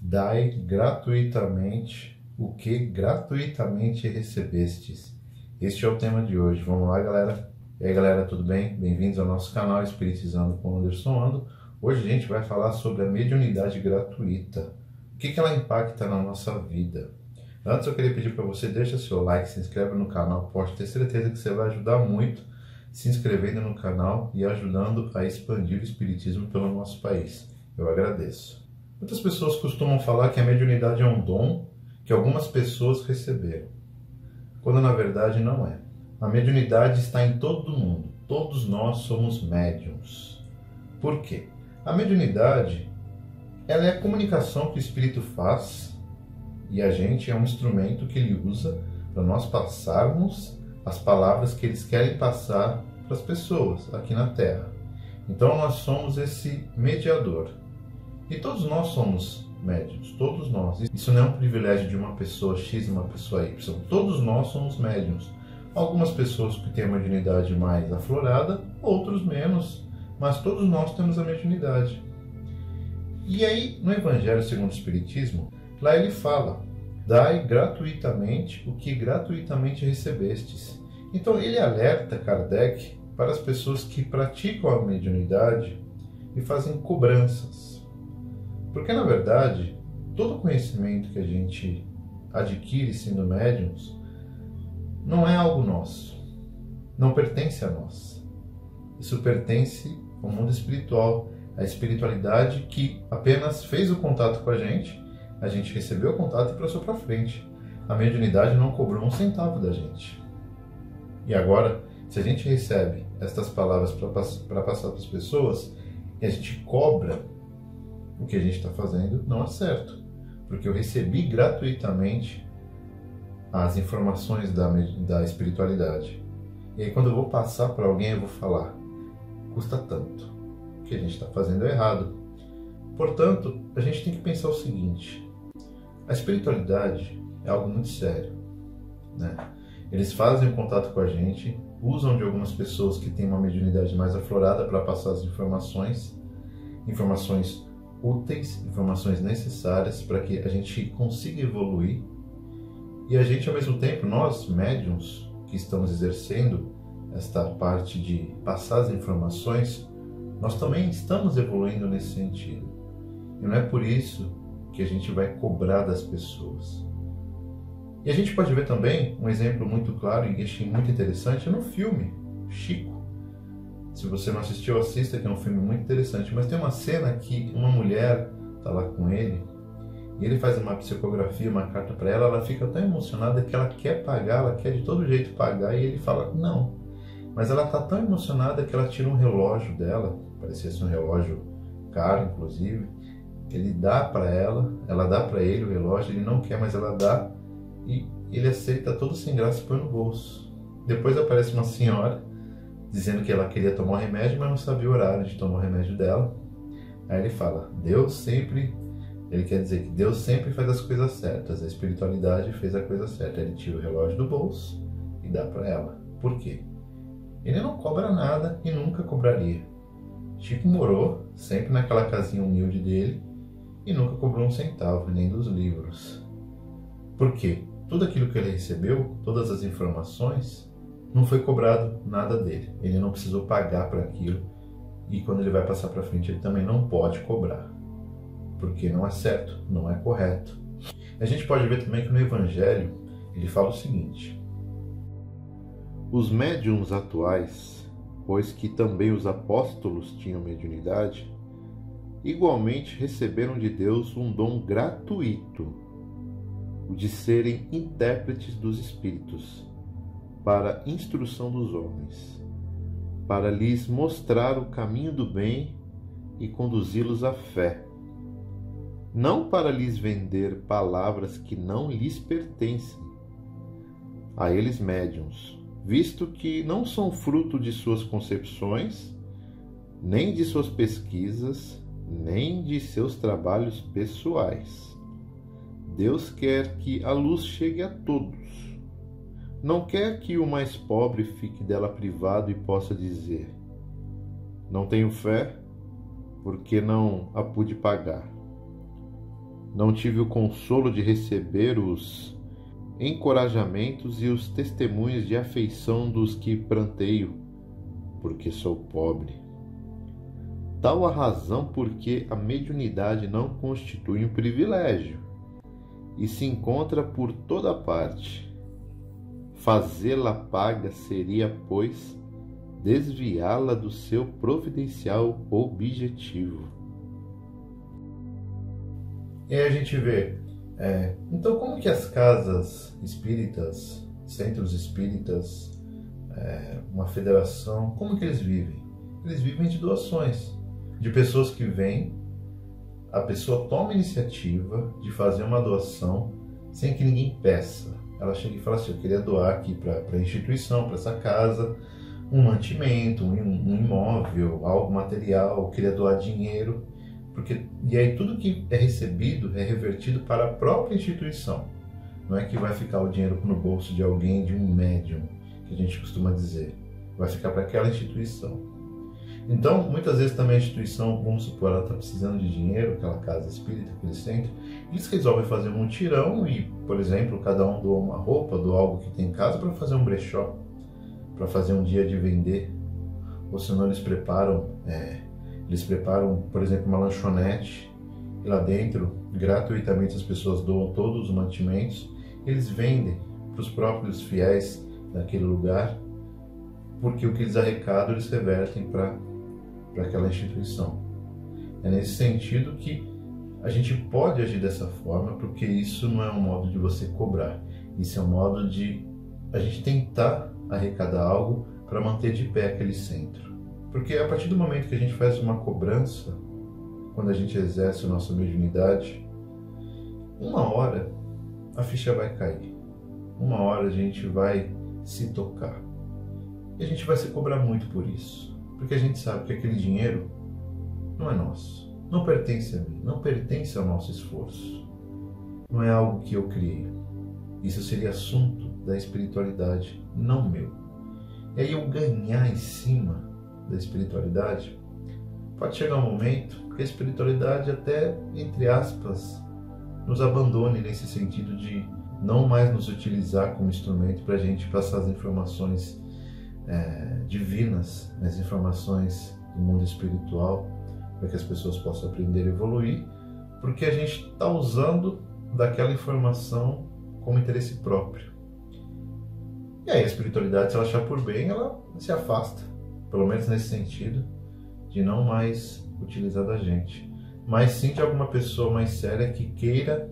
Dai gratuitamente o que gratuitamente recebestes. Este é o tema de hoje. Vamos lá, galera? E aí, galera, tudo bem? Bem-vindos ao nosso canal Espiritizando com Anderson Ando. Hoje a gente vai falar sobre a mediunidade gratuita. O que ela impacta na nossa vida? Antes eu queria pedir para você, deixa seu like, se inscreve no canal. Pode ter certeza que você vai ajudar muito se inscrevendo no canal e ajudando a expandir o Espiritismo pelo nosso país. Eu agradeço. Muitas pessoas costumam falar que a mediunidade é um dom que algumas pessoas receberam, quando na verdade não é. A mediunidade está em todo mundo. Todos nós somos médiums. Por quê? A mediunidade, ela é a comunicação que o espírito faz e a gente é um instrumento que ele usa para nós passarmos as palavras que eles querem passar para as pessoas aqui na Terra. Então nós somos esse mediador. E todos nós somos médiuns, todos nós. Isso não é um privilégio de uma pessoa X e uma pessoa Y. Todos nós somos médiuns. Algumas pessoas que têm a mediunidade mais aflorada, outros menos, mas todos nós temos a mediunidade. E aí, no Evangelho segundo o Espiritismo, lá ele fala: dai gratuitamente o que gratuitamente recebestes. Então ele alerta Kardec para as pessoas que praticam a mediunidade e fazem cobranças. Porque, na verdade, todo conhecimento que a gente adquire sendo médiums não é algo nosso, não pertence a nós. Isso pertence ao mundo espiritual, à espiritualidade que apenas fez o contato com a gente recebeu o contato e passou para frente. A mediunidade não cobrou um centavo da gente. E agora, se a gente recebe estas palavras para passar para as pessoas e a gente cobra o que a gente está fazendo, não é certo. Porque eu recebi gratuitamente as informações da espiritualidade. E aí quando eu vou passar para alguém, eu vou falar: custa tanto. O que a gente está fazendo é errado. Portanto, a gente tem que pensar o seguinte: a espiritualidade é algo muito sério, né? Eles fazem o contato com a gente, usam de algumas pessoas que têm uma mediunidade mais aflorada para passar as informações úteis, informações necessárias para que a gente consiga evoluir. E a gente, ao mesmo tempo, nós, médiums, que estamos exercendo esta parte de passar as informações, nós também estamos evoluindo nesse sentido. E não é por isso que a gente vai cobrar das pessoas. E a gente pode ver também um exemplo muito claro e achei muito interessante no filme Chico. Se você não assistiu, assista, que é um filme muito interessante. Mas tem uma cena que uma mulher está lá com ele e ele faz uma psicografia, uma carta para ela. Ela fica tão emocionada que ela quer pagar, ela quer de todo jeito pagar, e ele fala não. Mas ela está tão emocionada que ela tira um relógio dela, parecia ser um relógio caro, inclusive. Ele dá para ela dá para ele o relógio, ele não quer, mas ela dá, e ele aceita todo sem graça e põe no bolso. Depois aparece uma senhora dizendo que ela queria tomar o remédio, mas não sabia o horário de tomar o remédio dela. Aí ele fala: ele quer dizer que Deus sempre faz as coisas certas, a espiritualidade fez a coisa certa. Ele tira o relógio do bolso e dá para ela. Por quê? Ele não cobra nada e nunca cobraria. Chico morou sempre naquela casinha humilde dele e nunca cobrou um centavo, nem dos livros. Por quê? Tudo aquilo que ele recebeu, todas as informações, não foi cobrado nada dele. Ele não precisou pagar para aquilo, e quando ele vai passar para frente, ele também não pode cobrar, porque não é certo, não é correto. A gente pode ver também que no Evangelho ele fala o seguinte: os médiuns atuais, pois que também os apóstolos tinham mediunidade, igualmente receberam de Deus um dom gratuito, o de serem intérpretes dos espíritos, para a instrução dos homens, para lhes mostrar o caminho do bem e conduzi-los à fé, não para lhes vender palavras que não lhes pertencem, a eles médiuns, visto que não são fruto de suas concepções, nem de suas pesquisas, nem de seus trabalhos pessoais. Deus quer que a luz chegue a todos. Não quer que o mais pobre fique dela privado e possa dizer: não tenho fé porque não a pude pagar. não tive o consolo de receber os encorajamentos e os testemunhos de afeição dos que pranteio, porque sou pobre. Tal a razão porque a mediunidade não constitui um privilégio e se encontra por toda parte. Fazê-la paga seria, pois, desviá-la do seu providencial objetivo. E aí a gente vê, então como que as casas espíritas, centros espíritas, uma federação, como que eles vivem? Eles vivem de doações, de pessoas que vêm, a pessoa toma a iniciativa de fazer uma doação sem que ninguém peça. Ela chega e fala assim, eu queria doar aqui para a instituição, para essa casa, um mantimento, um imóvel, algo material, eu queria doar dinheiro, e aí tudo que é recebido é revertido para a própria instituição. Não é que vai ficar o dinheiro no bolso de alguém, de um médium, que a gente costuma dizer. Vai ficar para aquela instituição. Então, muitas vezes também a instituição, vamos supor, ela está precisando de dinheiro, aquela casa espírita, aquele centro, eles resolvem fazer um mutirão e, por exemplo, cada um doa uma roupa, doa algo que tem em casa para fazer um brechó, para fazer um dia de vender. Ou senão eles preparam, por exemplo, uma lanchonete e lá dentro, gratuitamente, as pessoas doam todos os mantimentos, eles vendem para os próprios fiéis daquele lugar, porque o que eles arrecadam eles revertem para aquela instituição. É nesse sentido que a gente pode agir dessa forma, porque isso não é um modo de você cobrar, isso é um modo de a gente tentar arrecadar algo para manter de pé aquele centro. Porque a partir do momento que a gente faz uma cobrança, quando a gente exerce a nossa mediunidade, uma hora a ficha vai cair, uma hora a gente vai se tocar. E a gente vai se cobrar muito por isso, porque a gente sabe que aquele dinheiro não é nosso, não pertence a mim, não pertence ao nosso esforço, não é algo que eu criei. Isso seria assunto da espiritualidade, não meu. E aí eu ganhar em cima da espiritualidade, pode chegar um momento que a espiritualidade até, entre aspas, nos abandone nesse sentido de não mais nos utilizar como instrumento para a gente passar as informações divinas, as informações do mundo espiritual, para que as pessoas possam aprender e evoluir, porque a gente está usando daquela informação como interesse próprio. E aí a espiritualidade, se ela achar por bem, ela se afasta, pelo menos nesse sentido, de não mais utilizar da gente, mas sim de alguma pessoa mais séria que queira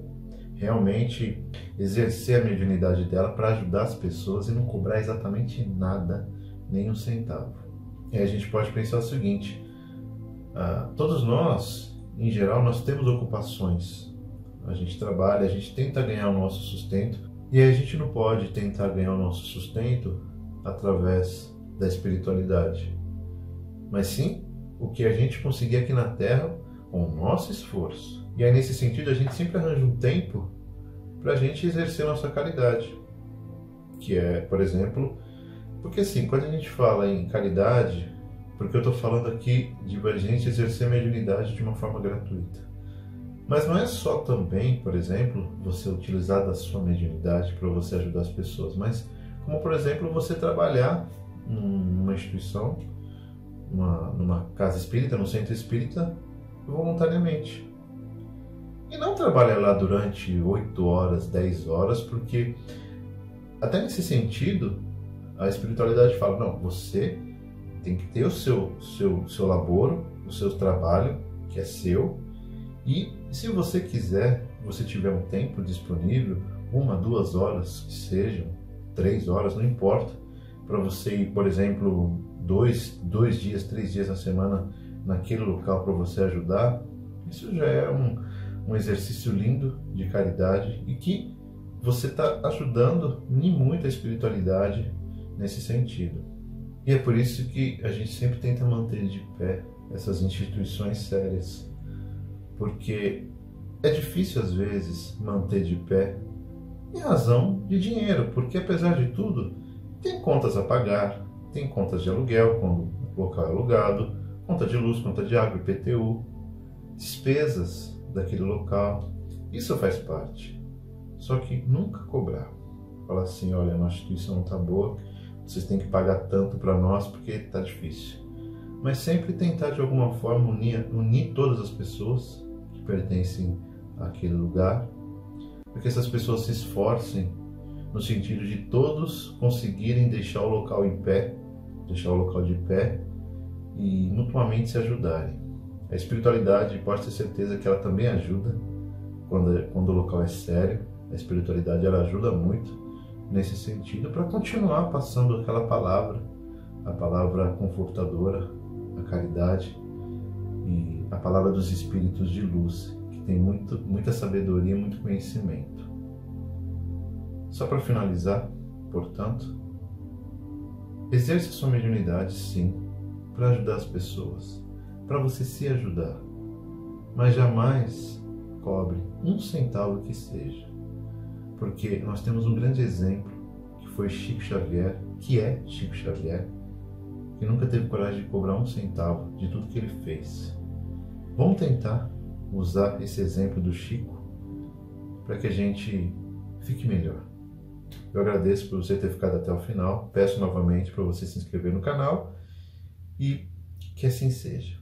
realmente exercer a mediunidade dela para ajudar as pessoas e não cobrar exatamente nada, nem um centavo. E aí a gente pode pensar o seguinte, todos nós, em geral, nós temos ocupações, a gente trabalha, a gente tenta ganhar o nosso sustento, e aí a gente não pode tentar ganhar o nosso sustento através da espiritualidade, mas sim o que a gente conseguir aqui na Terra com o nosso esforço. E aí nesse sentido a gente sempre arranja um tempo para a gente exercer nossa caridade, que é, por exemplo, porque assim, quando a gente fala em caridade, porque eu estou falando aqui de a gente exercer a mediunidade de uma forma gratuita, mas não é só também, por exemplo, você utilizar da sua mediunidade para você ajudar as pessoas, mas como, por exemplo, você trabalhar numa instituição, numa casa espírita, num centro espírita, voluntariamente. E não trabalhar lá durante 8 horas, 10 horas, porque até nesse sentido, a espiritualidade fala, não, você tem que ter o seu laboro, o seu trabalho, que é seu, e se você quiser, você tiver um tempo disponível, 1, 2 horas que sejam, 3 horas, não importa, para você ir, por exemplo, 2 dias, 3 dias na semana naquele local para você ajudar, isso já é um exercício lindo de caridade e que você está ajudando muito a espiritualidade nesse sentido. E é por isso que a gente sempre tenta manter de pé essas instituições sérias, porque é difícil às vezes manter de pé em razão de dinheiro, porque apesar de tudo, tem contas a pagar, tem contas de aluguel quando o local é alugado, conta de luz, conta de água, IPTU, despesas daquele local, Isso faz parte. Só que nunca cobrar. Falar assim, olha, a nossa instituição não está boa, vocês têm que pagar tanto para nós porque está difícil. Mas sempre tentar de alguma forma unir todas as pessoas que pertencem àquele lugar, para que essas pessoas se esforcem no sentido de todos conseguirem deixar o local em pé, deixar o local de pé e mutuamente se ajudarem. A espiritualidade, pode ter certeza que ela também ajuda quando o local é sério. A espiritualidade ela ajuda muito nesse sentido para continuar passando aquela palavra, a palavra confortadora, a caridade e a palavra dos espíritos de luz, que tem muita sabedoria e muito conhecimento. Só para finalizar, portanto, exerça sua mediunidade sim, para ajudar as pessoas, para você se ajudar, mas jamais cobre um centavo que seja, porque nós temos um grande exemplo, que foi Chico Xavier, que é Chico Xavier, que nunca teve coragem de cobrar um centavo de tudo que ele fez. Vamos tentar usar esse exemplo do Chico para que a gente fique melhor. Eu agradeço por você ter ficado até o final, peço novamente para você se inscrever no canal e que assim seja.